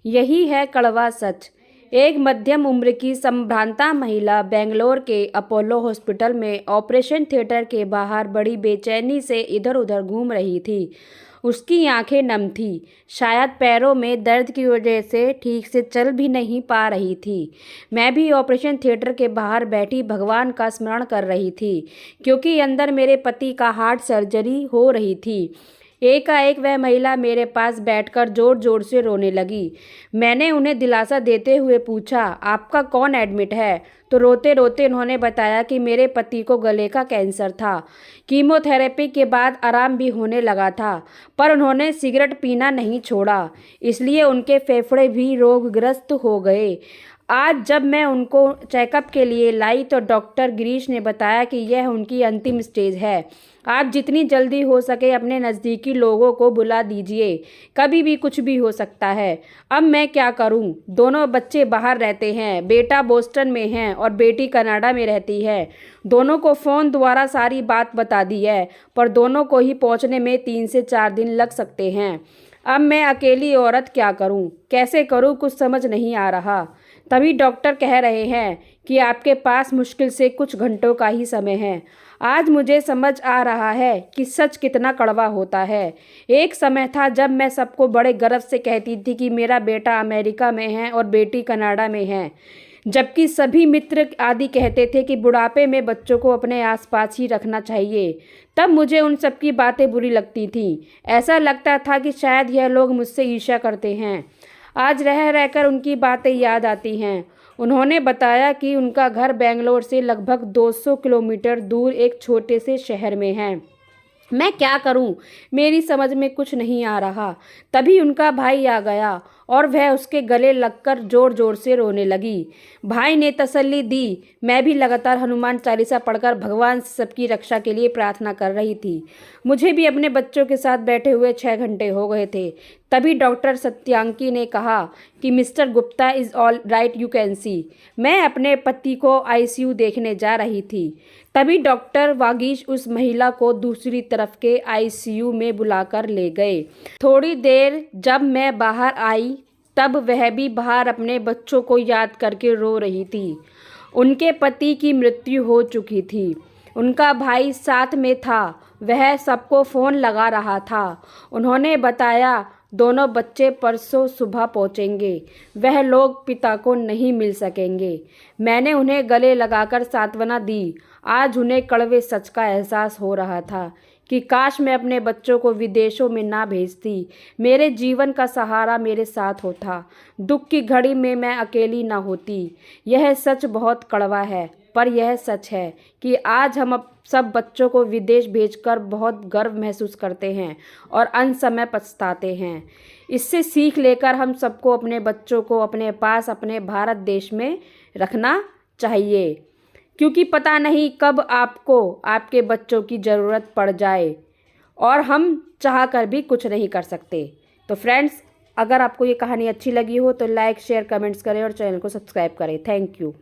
यही है कड़वा सच। एक मध्यम उम्र की संभ्रांता महिला बेंगलोर के अपोलो हॉस्पिटल में ऑपरेशन थिएटर के बाहर बड़ी बेचैनी से इधर उधर घूम रही थी। उसकी आंखें नम थीं, शायद पैरों में दर्द की वजह से ठीक से चल भी नहीं पा रही थी। मैं भी ऑपरेशन थिएटर के बाहर बैठी भगवान का स्मरण कर रही थी, क्योंकि अंदर मेरे पति का हार्ट सर्जरी हो रही थी। एकाएक वह महिला मेरे पास बैठकर जोर जोर से रोने लगी। मैंने उन्हें दिलासा देते हुए पूछा, आपका कौन एडमिट है? तो रोते रोते उन्होंने बताया कि मेरे पति को गले का कैंसर था। कीमोथेरेपी के बाद आराम भी होने लगा था, पर उन्होंने सिगरेट पीना नहीं छोड़ा, इसलिए उनके फेफड़े भी रोगग्रस्त हो गए। आज जब मैं उनको चेकअप के लिए लाई तो डॉक्टर गिरीश ने बताया कि यह उनकी अंतिम स्टेज है। आप जितनी जल्दी हो सके अपने नज़दीकी लोगों को बुला दीजिए, कभी भी कुछ भी हो सकता है। अब मैं क्या करूं? दोनों बच्चे बाहर रहते हैं, बेटा बोस्टन में है और बेटी कनाडा में रहती है। दोनों को फ़ोन द्वारा सारी बात बता दी है, पर दोनों को ही पहुंचने में 3 से 4 दिन लग सकते हैं। अब मैं अकेली औरत क्या करूं? कैसे करूं? कुछ समझ नहीं आ रहा। तभी डॉक्टर कह रहे हैं कि आपके पास मुश्किल से कुछ घंटों का ही समय है। आज मुझे समझ आ रहा है कि सच कितना कड़वा होता है। एक समय था जब मैं सबको बड़े गर्व से कहती थी कि मेरा बेटा अमेरिका में है और बेटी कनाडा में है, जबकि सभी मित्र आदि कहते थे कि बुढ़ापे में बच्चों को अपने आसपास ही रखना चाहिए। तब मुझे उन सब की बातें बुरी लगती थीं। ऐसा लगता था कि शायद यह लोग मुझसे ईर्ष्या करते हैं। आज रह रहकर उनकी बातें याद आती हैं। उन्होंने बताया कि उनका घर बेंगलोर से लगभग 200 किलोमीटर दूर एक छोटे से शहर में है। मैं क्या करूं? मेरी समझ में कुछ नहीं आ रहा। तभी उनका भाई आ गया और वह उसके गले लगकर जोर जोर से रोने लगी। भाई ने तसल्ली दी। मैं भी लगातार हनुमान चालीसा पढ़कर भगवान से सबकी रक्षा के लिए प्रार्थना कर रही थी। मुझे भी अपने बच्चों के साथ बैठे हुए 6 घंटे हो गए थे। तभी डॉक्टर सत्यांकी ने कहा कि mister Gupta is all right, you can see. मैं अपने पति को आईसीयू देखने जा रही थी। तभी डॉक्टर वागीश उस महिला को दूसरी तरफ के आईसीयू में बुलाकर ले गए। थोड़ी देर जब मैं बाहर आई तब वह भी बाहर अपने बच्चों को याद करके रो रही थी। उनके पति की मृत्यु हो चुकी थी। उनका भाई साथ में था, वह सबको फ़ोन लगा रहा था। उन्होंने बताया दोनों बच्चे परसों सुबह पहुंचेंगे। वह लोग पिता को नहीं मिल सकेंगे। मैंने उन्हें गले लगाकर सांत्वना दी। आज उन्हें कड़वे सच का एहसास हो रहा था कि काश मैं अपने बच्चों को विदेशों में ना भेजती। मेरे जीवन का सहारा मेरे साथ होता। दुख की घड़ी में मैं अकेली ना होती। यह सच बहुत कड़वा है, पर यह सच है कि आज हम सब बच्चों को विदेश भेजकर बहुत गर्व महसूस करते हैं और अंत समय पछताते हैं। इससे सीख लेकर हम सबको अपने बच्चों को अपने पास अपने भारत देश में रखना चाहिए, क्योंकि पता नहीं कब आपको आपके बच्चों की ज़रूरत पड़ जाए और हम चाह कर भी कुछ नहीं कर सकते। तो फ्रेंड्स, अगर आपको ये कहानी अच्छी लगी हो तो लाइक शेयर कमेंट्स करें और चैनल को सब्सक्राइब करें। Thank you.